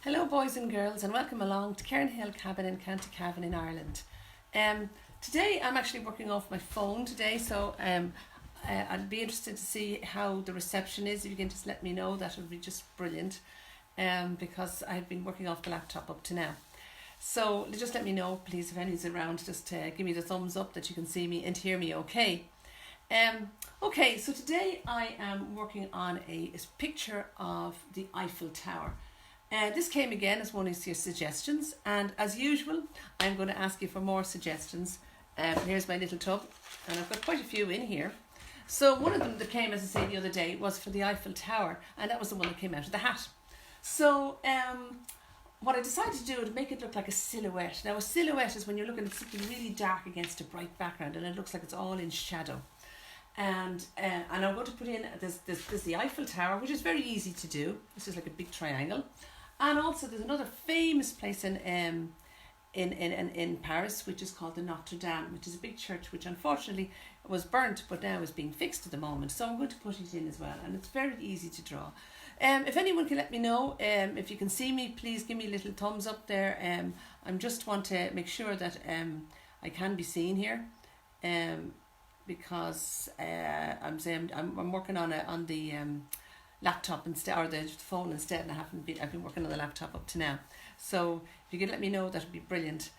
Hello boys and girls and welcome along to Cairn Cabin in County Cavan in Ireland. Today I'm actually working off my phone today, so I'd be interested to see how the reception is. If you can just let me know, that would be just brilliant, because I've been working off the laptop up to now. So just let me know please if anyone's around, just give me the thumbs up that you can see me and hear me okay. Okay, so today I am working on a picture of the Eiffel Tower. This came again as one of your suggestions, and as usual I'm going to ask you for more suggestions. Here's my little tub, and I've got quite a few in here. So one of them that came, as I say, the other day was for the Eiffel Tower, and that was the one that came out of the hat. So what I decided to do was make it look like a silhouette. Now a silhouette is when you're looking at something really dark against a bright background and it looks like it's all in shadow. And I'm going to put in this the Eiffel Tower, which is very easy to do. This is like a big triangle. And also there's another famous place in Paris, which is called the Notre Dame, which is a big church which unfortunately was burnt but now is being fixed at the moment. So I'm going to put it in as well, and it's very easy to draw. If anyone can let me know, if you can see me, please give me a little thumbs up there. I just want to make sure that I can be seen here, because I'm working on the laptop instead, or the phone instead, and I've been working on the laptop up to now. So if you could let me know, that would be brilliant,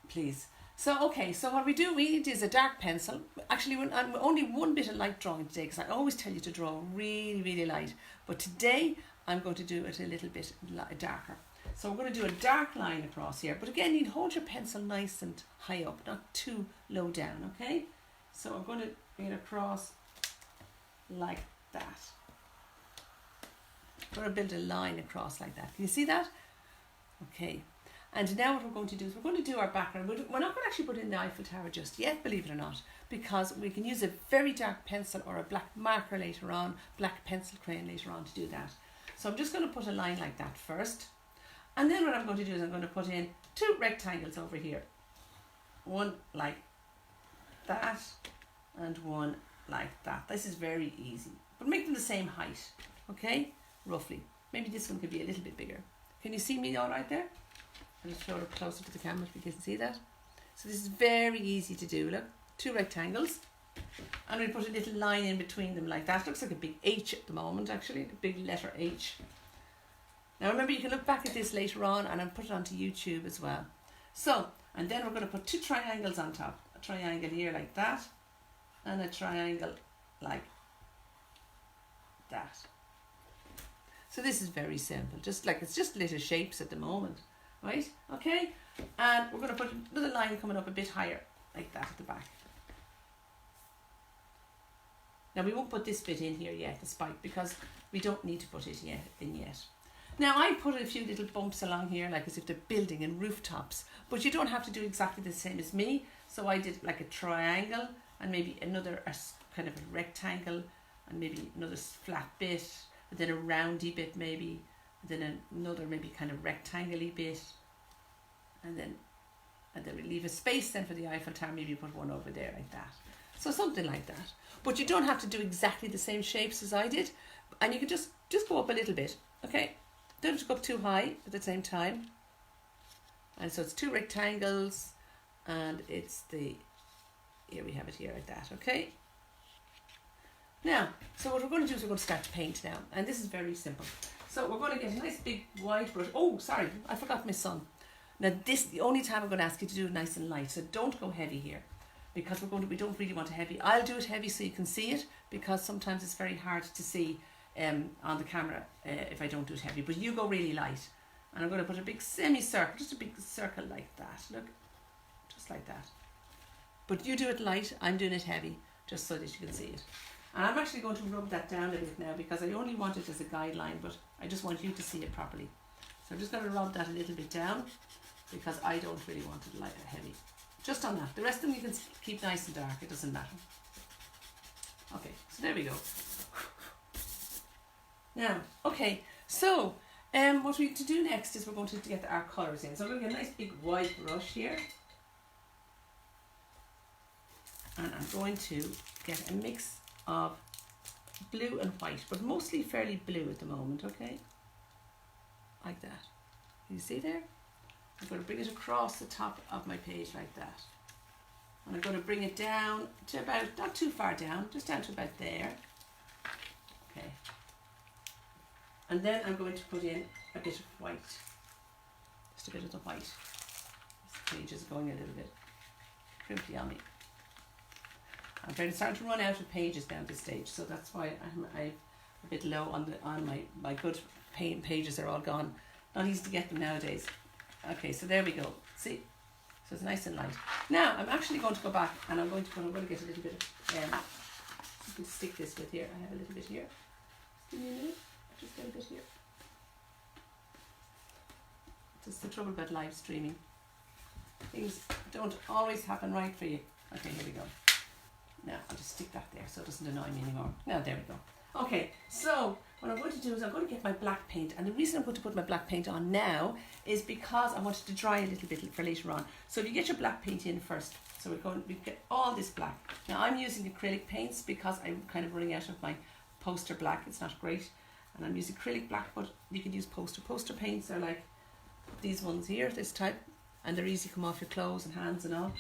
please. So okay, so what we need is a dark pencil. Actually, I'm only one bit of light drawing today, because I always tell you to draw really light, but today I'm going to do it a little bit darker. So we're going to do a dark line across here, but again, you hold your pencil nice and high up, not too low down, okay? So I'm going to bring it across like that. I'm going to build a line across like that. Can you see that? Okay. And now what we're going to do is we're going to do our background. We're not going to actually put in the Eiffel Tower just yet, believe it or not, because we can use a very dark pencil or a black marker later on, black pencil crayon later on to do that. So I'm just going to put a line like that first. And then what I'm going to do is I'm going to put in two rectangles over here. One like that and one like that. This is very easy, but make them the same height, okay? Roughly. Maybe this one could be a little bit bigger. Can you see me all right there? I'll just throw it closer to the camera if you can see that. So this is very easy to do. Look, two rectangles, and we put a little line in between them like that. It looks like a big H at the moment, actually, a big letter H. Now remember, you can look back at this later on, and I'll put it onto YouTube as well. So, and then we're going to put two triangles on top. A triangle here like that, and a triangle like that. So this is very simple, it's just little shapes at the moment, right? Okay, and we're going to put another line coming up a bit higher, like that at the back. Now we won't put this bit in here yet, the spike, because we don't need to put it in yet. Now I put a few little bumps along here, like as if they're building and rooftops, but you don't have to do exactly the same as me. So I did like a triangle, and maybe another kind of a rectangle, and maybe another flat bit, and then a roundy bit maybe, and then another maybe kind of rectangle-y bit, and then we leave a space then for the Eiffel Tower. Maybe you put one over there like that. So something like that. But you don't have to do exactly the same shapes as I did, and you can just go up a little bit, okay? Don't have to go up too high at the same time. And so it's two rectangles, and it's here we have it here like that, okay? Now, so what we're going to do is we're going to start to paint now, and this is very simple. So we're going to get a nice big white brush. Oh, sorry, I forgot my son. Now the only time I'm going to ask you to do it nice and light, so don't go heavy here, because we don't really want it heavy. I'll do it heavy so you can see it, because sometimes it's very hard to see on the camera if I don't do it heavy, but you go really light. And I'm going to put a big semicircle, just a big circle like that, look, just like that. But you do it light, I'm doing it heavy, just so that you can see it. And I'm actually going to rub that down a bit now, because I only want it as a guideline, but I just want you to see it properly. So I'm just going to rub that a little bit down, because I don't really want it light or heavy. Just on that. The rest of them you can keep nice and dark, it doesn't matter. Okay, so there we go. Now, okay, so what we to do next is we're going to get our colours in. So I'm going to get a nice big white brush here, and I'm going to get a mix of blue and white, but mostly fairly blue at the moment, okay? I like that. Can you see there? I'm going to bring it across the top of my page like that. And I'm going to bring it down to about, not too far down, just down to about there. Okay. And then I'm going to put in a bit of white. Just a bit of the white. This page is going a little bit crimpy on me. I'm starting to run out of pages now at this stage, so that's why I'm a bit low on my good pages are all gone. Not easy to get them nowadays. Okay, so there we go. See? So it's nice and light. Now I'm actually going to go back and I'm going to get a little bit of you can stick this with here. I have a little bit here. Just give me a minute. I'll just get a bit here. This is the trouble about live streaming. Things don't always happen right for you. Okay, here we go. Now I'll just stick that there so it doesn't annoy me anymore. Now there we go. Okay, so what I'm going to do is I'm going to get my black paint, and the reason I'm going to put my black paint on now is because I want it to dry a little bit for later on. So if you get your black paint in first, so we get all this black. Now I'm using acrylic paints because I'm kind of running out of my poster black. It's not great, and I'm using acrylic black, but you can use poster paints. Are like these ones here, this type, and they're easy to come off your clothes and hands and all.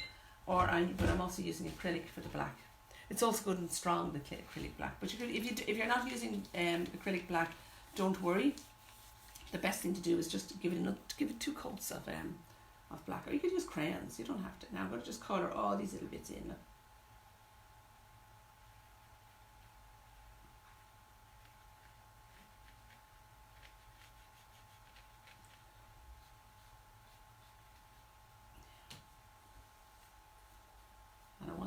But I'm also using acrylic for the black. It's also good and strong, the acrylic black. But if you're not using acrylic black, don't worry. The best thing to do is just give it 2 coats of black, or you could use crayons. You don't have to. Now I'm going to just colour all these little bits in. Look.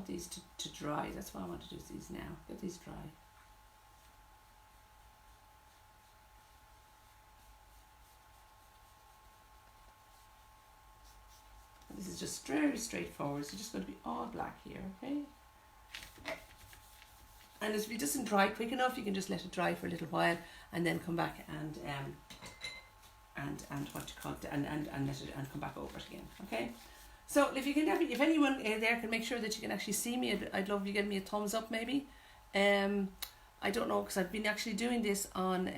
These to dry. That's what I want to do, these now. Get these dry. And this is just very straightforward. So just going to be all black here, okay? And if it doesn't dry quick enough, you can just let it dry for a little while and then come back and what you call it, and let it and come back over it again, okay? So if if anyone there can make sure that you can actually see me, I'd love you to give me a thumbs up maybe. I don't know, because I've been actually doing this on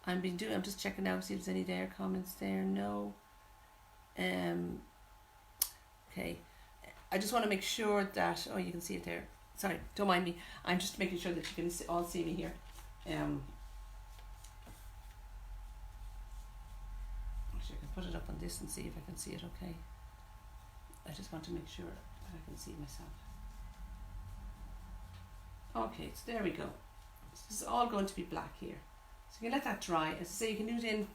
I'm just checking out, see if there's any comments there. No. Okay. I just want to make sure that you can see it there. Sorry, don't mind me. I'm just making sure that you can all see me here. Put it up on this and see if I can see it okay. I just want to make sure that I can see myself. Okay, so there we go. So this is all going to be black here. So you can let that dry. As I say, you can do it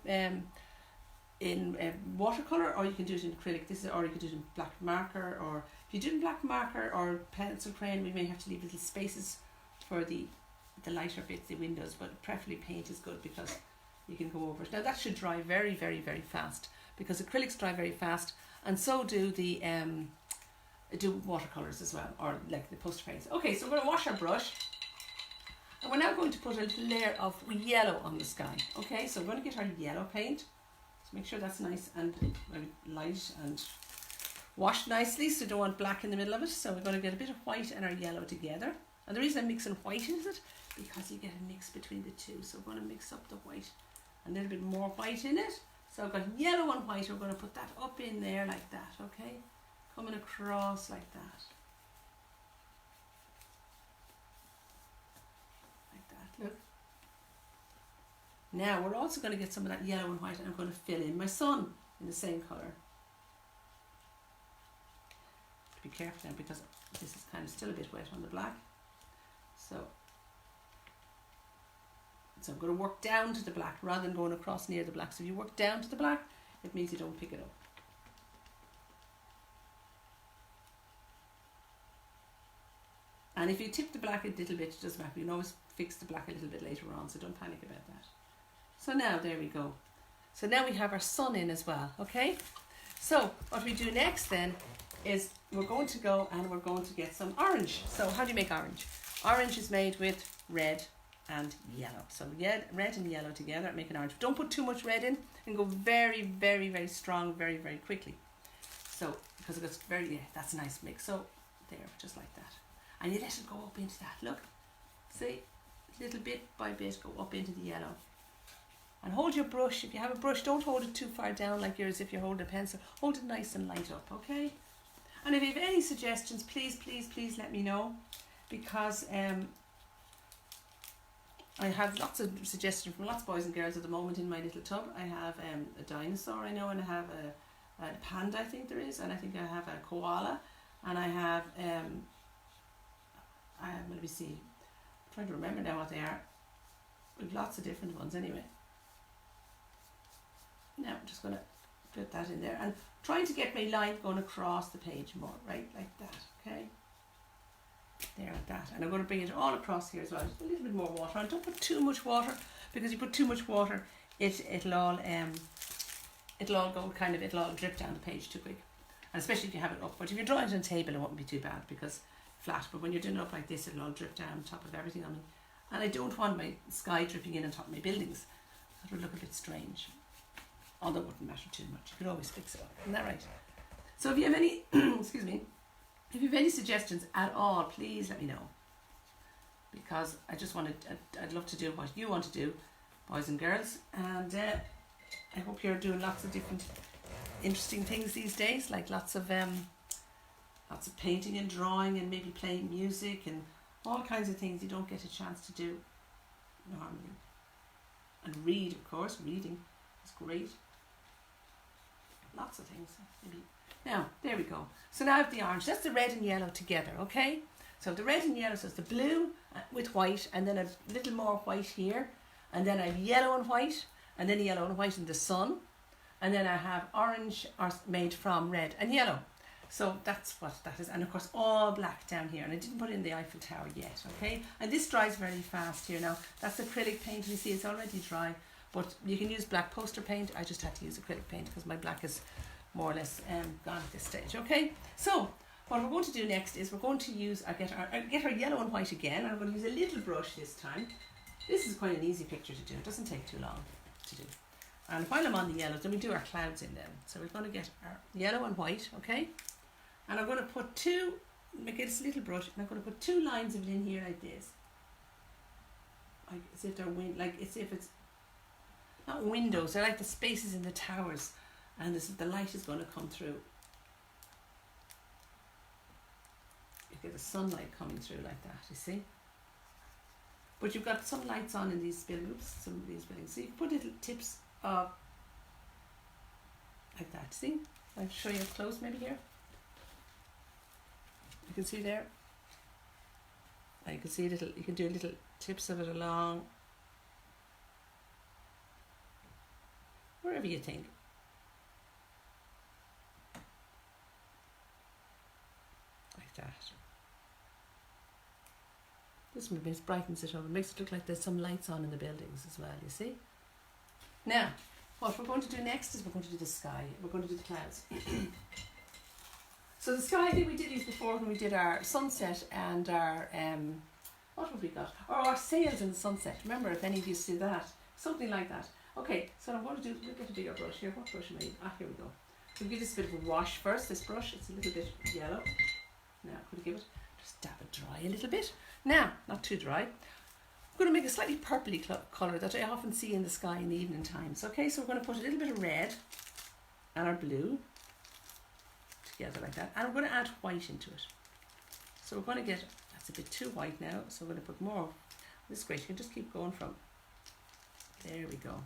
in watercolour, or you can do it in acrylic. Or you can do it in black marker, or if you do it in black marker or pencil crayon, we may have to leave little spaces for the lighter bits, the windows, but preferably paint is good because you can go over it. Now that should dry very, very, very fast, because acrylics dry very fast, and so do the watercolours as well, or like the poster paints. Okay, so we're going to wash our brush, and we're now going to put a little layer of yellow on the sky. Okay, so we're going to get our yellow paint. So make sure that's nice and very light and washed nicely, so you don't want black in the middle of it. So we're going to get a bit of white and our yellow together. And the reason I'm mixing white is because you get a mix between the two. So we're going to mix up the white, a little bit more white in it. So I've got yellow and white. We're going to put that up in there like that, okay? Coming across like that. Like that, look. Now we're also going to get some of that yellow and white, and I'm going to fill in my sun in the same colour. Be careful now, because this is kind of still a bit wet on the black. So I'm going to work down to the black rather than going across near the black. So if you work down to the black, it means you don't pick it up. And if you tip the black a little bit, it doesn't matter. You can always fix the black a little bit later on, so don't panic about that. So now, there we go. So now we have our sun in as well, okay? So what we do next then is we're going to go and we're going to get some orange. So how do you make orange? Orange is made with red and yellow. So red and yellow together make an orange. Don't put too much red in, and go very, very, very strong, very, very quickly. So because it gets very, that's a nice mix. So there, just like that. And you let it go up into that. Look, see, little bit by bit go up into the yellow. And hold your brush. If you have a brush, don't hold it too far down like yours if you're holding a pencil. Hold it nice and light up, okay? And if you have any suggestions, please, please, please let me know, because I have lots of suggestions from lots of boys and girls at the moment in my little tub. I have a dinosaur, I know, and I have a panda, I think there is, and I think I have a koala, and I have, let me see, I'm trying to remember now what they are. We've lots of different ones anyway. Now I'm just going to put that in there and trying to get my line going across the page more, right, like that, okay? There, like that. And I'm going to bring it all across here as well. Just a little bit more water. And don't put too much water, because you put too much water, it'll all go kind of, it'll all drip down the page too quick. And especially if you have it up. But if you're drawing it on a table, it won't be too bad because flat. But when you're doing it up like this, it'll all drip down on top of everything on me. And I don't want my sky dripping in on top of my buildings. That would look a bit strange. Although it wouldn't matter too much. You could always fix it up. Isn't that right? So if you have any, excuse me, if you have any suggestions at all, please let me know. Because I just want to, I'd love to do what you want to do, boys and girls. And I hope you're doing lots of different interesting things these days, like lots of painting and drawing and maybe playing music and all kinds of things you don't get a chance to do normally. And read, of course, reading is great. Lots of things. Maybe. Now, there we go. So now I have the orange. That's the red and yellow together, okay? So the red and yellow, so it's the blue with white, and then a little more white here, and then I have yellow and white, and then yellow and white in the sun, and then I have orange made from red and yellow. So that's what that is, and of course all black down here, and I didn't put in the Eiffel Tower yet, okay? And this dries very fast here now. That's acrylic paint, you see it's already dry, but you can use black poster paint. I just had to use acrylic paint because my black is more or less gone at this stage, okay? So what we're going to do next is we're going to use, get our yellow and white again, and I'm going to use a little brush this time. This is quite an easy picture to do, it doesn't take too long to do. And while I'm on the yellows, then we do our clouds in them. So we're going to get our yellow and white, okay? And I'm going to put make this little brush, and I'm going to put 2 lines of it in here like this. Like as if they're as if it's not windows, they're like the spaces in the towers, and the light is going to come through. You get the sunlight coming through like that, you see? But you've got some lights on in these buildings, some of these buildings. So you can put little tips of like that, see? I'll show you up close maybe here. You can see there. And you can see you can do little tips of it along wherever you think. Like that. This brightens it up. It makes it look like there's some lights on in the buildings as well, you see? Now, what we're going to do next is we're going to do the sky. We're going to do the clouds. So the sky, I think we did these before when we did our sunset and our, what have we got? Or our sails in the sunset. Remember, if any of you see that. Something like that. Okay, so what I'm going to do, we'll get a bigger brush here. What brush am I using? Here we go. We'll give this a bit of a wash first, this brush. It's a little bit yellow. Now, could I give it, just dab it dry a little bit. Now, not too dry. I'm going to make a slightly purpley colour that I often see in the sky in the evening times. Okay, so we're going to put a little bit of red and our blue together like that, and I'm going to add white into it. So we're going to get, that's a bit too white now, so we're going to put more. This is great, you can just keep going from, there we go,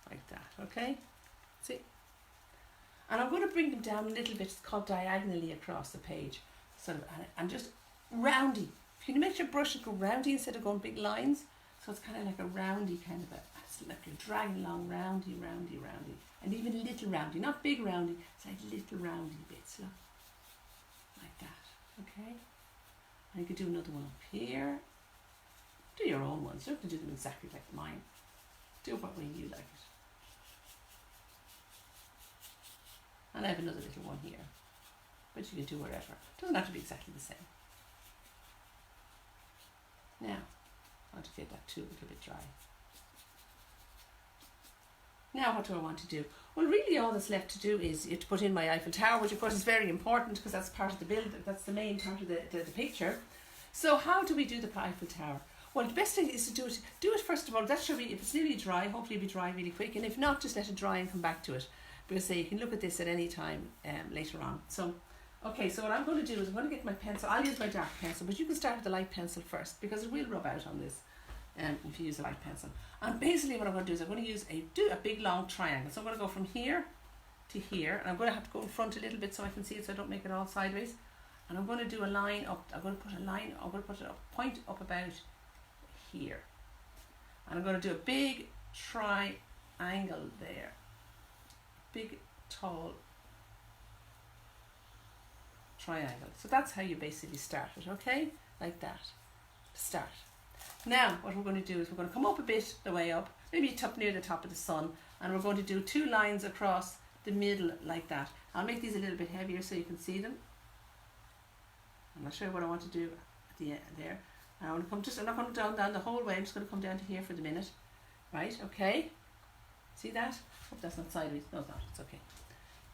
like that, okay? See? And I'm going to bring them down a little bit, it's called diagonally across the page. So I'm just roundy. Can you make your brushes go roundy instead of going big lines? So it's kind of like a roundy kind of it's like you're dragging along roundy, roundy, roundy. And even little roundy, not big roundy, it's like little roundy bits, look. Like that, okay? And you could do another one up here. Do your own ones, you don't have to do them exactly like mine. Do it what way you like it. And I have another little one here, but you can do wherever. It doesn't have to be exactly the same. Now, I want to get that too a little bit dry. Now what do I want to do? Well, really all that's left to do is to put in my Eiffel Tower, which of course is very important because that's part of the build, that's the main part of the picture. So how do we do the Eiffel Tower? Well, the best thing is to do it first of all. That should be, if it's nearly dry, hopefully it'll be dry really quick. And if not, just let it dry and come back to it. Because say you can look at this at any time later on. So, okay, so what I'm going to do is I'm going to get my pencil. I'll use my dark pencil, but you can start with the light pencil first because it will rub out on this if you use a light pencil. And basically what I'm going to do is I'm going to use a big long triangle. So I'm going to go from here to here, and I'm going to have to go in front a little bit so I can see it, so I don't make it all sideways. And I'm going to do a line up. I'm going to put a point up about here, and I'm going to do a big triangle there, big tall triangle. So that's how you basically start it, okay, like that. Start. Now what we're going to do is we're going to come up a bit the way up, maybe up near the top of the sun, and we're going to do 2 lines across the middle like that. I'll make these a little bit heavier so you can see them. I'm not sure what I want to do at the end there. I want to come I'm not going to down the whole way. I'm just going to come down to here for the minute. Right, okay. See that? Hope that's not sideways. No, it's not. It's okay.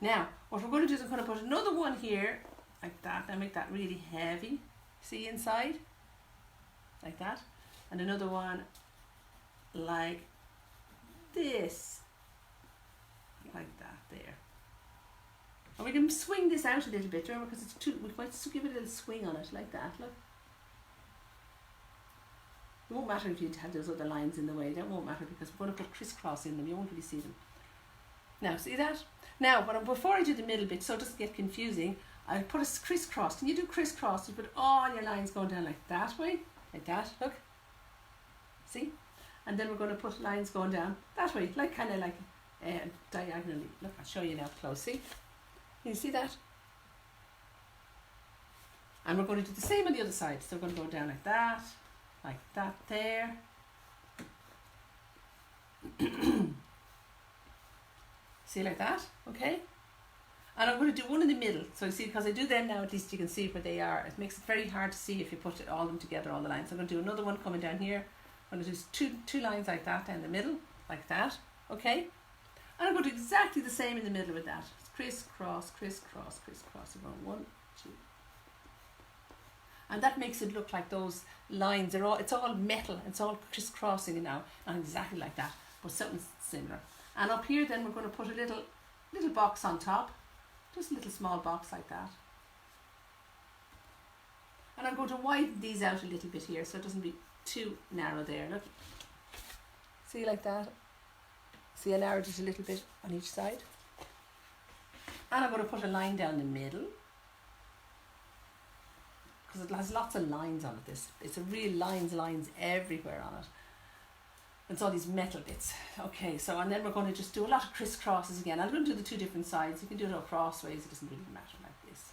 Now, what we're going to do is I'm going to put another one here, like that. And make that really heavy. See inside? Like that. And another one like this. Like that there. And we can swing this out a little bit, remember, because it's too, we might give it a little swing on it, like that, look. It won't matter if you have those other lines in the way, that won't matter because we're going to put crisscross in them, you won't really see them. Now, see that? Now, before I do the middle bit, so it doesn't get confusing, I put a crisscross. Can you do crisscross? You put all your lines going down like that way, like that, look. See? And then we're going to put lines going down that way, like kind of like diagonally. Look, I'll show you now close, see? Can you see that? And we're going to do the same on the other side. So we're going to go down like that there. See, like that, okay? And I'm going to do one in the middle. So you see, because I do them now, at least you can see where they are. It makes it very hard to see if you put all them together, all the lines. So I'm going to do another one coming down here. I'm going to do two lines like that down the middle, like that, okay? And I'm going to do exactly the same in the middle with that. Crisscross, crisscross, crisscross. We're going 1, 2. And that makes it look like those lines are it's all metal, it's all crisscrossing now, not exactly like that, but something similar. And up here then we're going to put a little box on top, just a little small box like that. And I'm going to widen these out a little bit here so it doesn't be too narrow there. Look, see, like that. See, I narrowed it a little bit on each side. And I'm going to put a line down the middle because it has lots of lines on it. It's a real lines everywhere on it. It's all these metal bits. Okay, so and then we're going to just do a lot of crisscrosses again. I'm going to do the 2 different sides. You can do it all crossways. It doesn't really matter like this.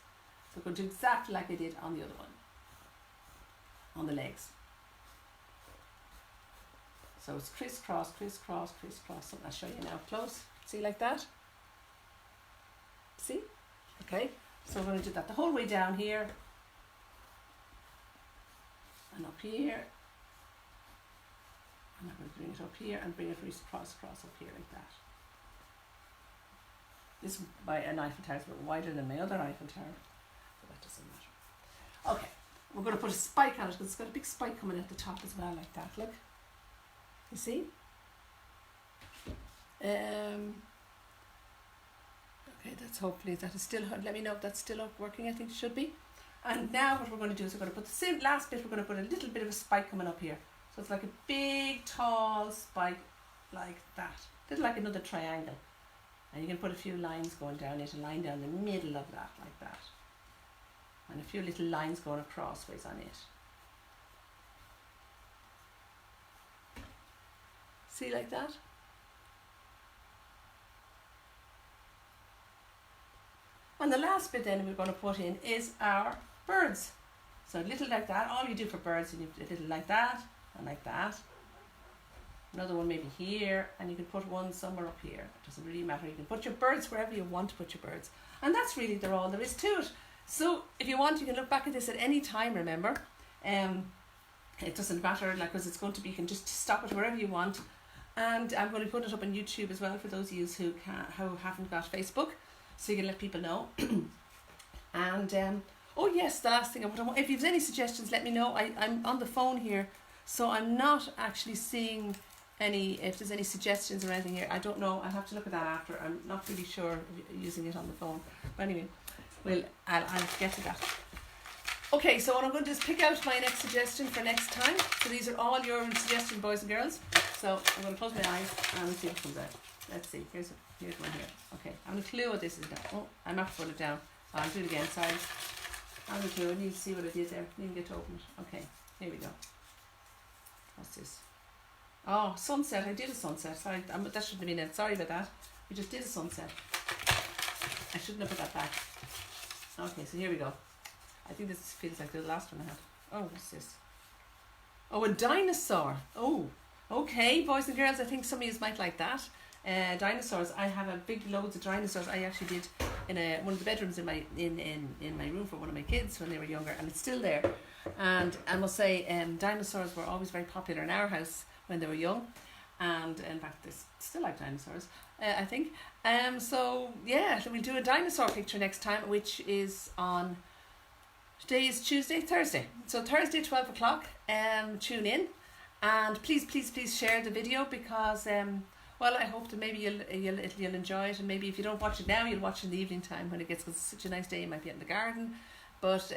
So I'm going to do exactly like I did on the other one, on the legs. So it's crisscross, crisscross, crisscross. Something I'll show you now close. See, like that? See? Okay. So we're going to do that the whole way down here. And up here. And I'm going to bring it up here and bring it cross up here like that. This by an Eiffel Tower is a bit wider than my other Eiffel Tower, but that doesn't matter. Okay, we're going to put a spike on it because it's got a big spike coming at the top as well, like that. Look, you see? Okay, that's hopefully that is still. Let me know if that's still working. I think it should be. And now what we're going to do is we're going to put the same last bit. We're going to put a little bit of a spike coming up here. So it's like a big tall spike like that. Little like another triangle. And you can put a few lines going down it, a line down the middle of that like that. And a few little lines going crossways on it. See, like that? And the last bit then we're going to put in is our birds. So a little like that. All you do for birds, you do a little like that and like that. Another one maybe here, and you can put one somewhere up here. It doesn't really matter. You can put your birds wherever you want to put your birds. And that's really all there is to it. So if you want, you can look back at this at any time, remember. It doesn't matter, like, because it's going to be, you can just stop it wherever you want. And I'm going to put it up on YouTube as well for those of you who haven't got Facebook, so you can let people know. And oh yes, the last thing, if you've any suggestions, let me know. I'm on the phone here, So I'm not actually seeing if there's any suggestions or anything here. I don't know. I'll have to look at that after. I'm not really sure using it on the phone. But anyway, I'll get to that. Okay, so what I'm going to do is pick out my next suggestion for next time. So these are all your suggestions, boys and girls. So I'm going to close my eyes and see what comes out. Let's see. Here's one here. Okay, I have a clue what this is now. Oh, I'm not putting it down. Oh, I'll do it again. Sorry. I have a clue. I need to see what I did there. I didn't get to open it. Okay, here we go. What's this? Oh, sunset. I did a sunset. Sorry, that shouldn't have been it. Sorry about that. We just did a sunset. I shouldn't have put that back. Okay, so here we go. I think this feels like the last one I had. Oh, what's this? Oh, a dinosaur. Oh, okay, boys and girls. I think some of you might like that. Dinosaurs. I have a big loads of dinosaurs. I actually did in one of the bedrooms in my room for one of my kids when they were younger, and it's still there. And I must say, dinosaurs were always very popular in our house when they were young, and in fact, they still like dinosaurs. I think. So yeah, so we'll do a dinosaur picture next time, which is on. Today is Thursday. So Thursday, 12 o'clock. Tune in, and please share the video because well, I hope that maybe you'll enjoy it, and maybe if you don't watch it now, you'll watch it in the evening time when it gets, because it's such a nice day. You might be out in the garden, but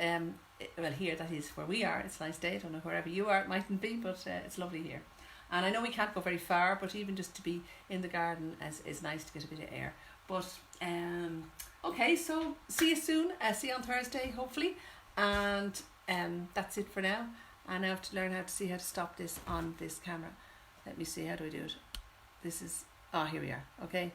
well, here, that is where we are. It's a nice day. I don't know wherever you are, it mightn't be, but it's lovely here. And I know we can't go very far, but even just to be in the garden is nice to get a bit of air. But okay, so see you soon. See you on Thursday, hopefully. And that's it for now. I now have to learn how to stop this on this camera. Let me see, how do I do it? This is, here we are. Okay,